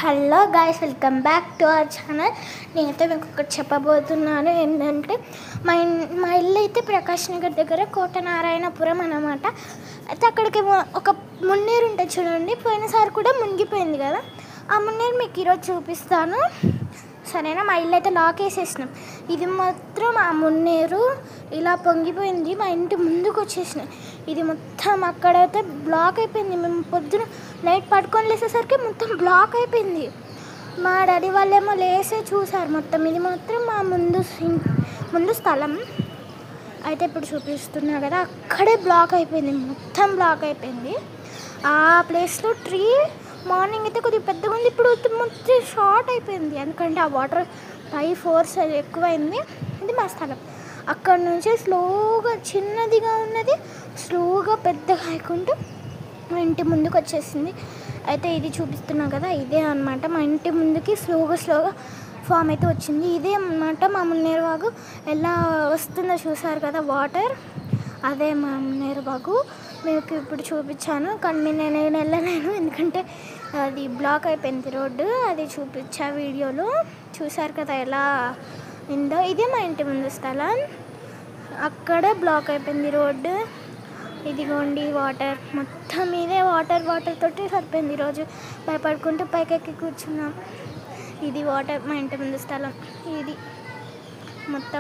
Hello guys, welcome back to our channel. నేనైతే మీకు ఒకటి చెప్పబోతున్నాను. ఏంటంటే మా ఇల్లు అయితే ప్రకాష్ నగర్ దగ్గర కోటనారాయణపురం అన్నమాట. అయితే అక్కడికి ఒక మున్నేరు ఉంటుంది చూడండి. పోయినసారి కూడా మునిగిపోయింది కదా, ఆ మున్నేరు మీకు ఈరోజు చూపిస్తాను, సరేనా? మా ఇల్లు అయితే లాక్ వేసేసినాం. ఇది మాత్రం ఆ మున్నేరు ఇలా పొంగిపోయింది, మా ఇంటి ముందుకు వచ్చేసినాయి. ఇది మొత్తం అక్కడైతే బ్లాక్ అయిపోయింది. మేము పొద్దున నైట్ పడుకొని లేసేసరికి మొత్తం బ్లాక్ అయిపోయింది. మా డాడీ వాళ్ళేమో లేసే చూసారు మొత్తం. ఇది మాత్రం మా ముందు స్థలం అయితే ఇప్పుడు చూపిస్తున్నా కదా, అక్కడే బ్లాక్ అయిపోయింది, మొత్తం బ్లాక్ అయిపోయింది. ఆ ప్లేస్లో ట్రీ మార్నింగ్ అయితే కొద్దిగా పెద్దగా ఉంది, ఇప్పుడు మొత్తం షార్ట్ అయిపోయింది. ఎందుకంటే ఆ వాటర్ పై ఫోర్స్ ఎక్కువైంది. ఇది మా స్థలం. అక్కడ నుంచి స్లోగా చిన్నదిగా ఉన్నది స్లోగా పెద్దగా అయికుంటూ మా ఇంటి ముందుకు వచ్చేసింది. అయితే ఇది చూపిస్తున్నా కదా, ఇదే అనమాట మా ఇంటి ముందుకి స్లోగా ఫామ్ అయితే వచ్చింది. ఇదే అన్నమాట మా మున్నేరు వాగు. ఎలా వస్తుందో చూసారు కదా వాటర్, అదే మా మున్నేరు వాగు. మీకు ఇప్పుడు చూపించాను, కానీ నేను వెళ్ళలేను ఎందుకంటే అది బ్లాక్ అయిపోయింది రోడ్డు. అది చూపించా వీడియోలో, చూసారు కదా ఎలా ఉందో. ఇదే మా ఇంటి ముందు స్థలం, అక్కడే బ్లాక్ అయిపోయింది రోడ్డు. ఇదిగోండి వాటర్, మొత్తం ఇదే వాటర్ తోటి సరిపోయింది. ఈరోజు భయపడుకుంటూ పైకెక్కి కూర్చున్నాం. ఇది వాటర్, మా ఇంటి ముందు స్థలం ఇది మొత్తం.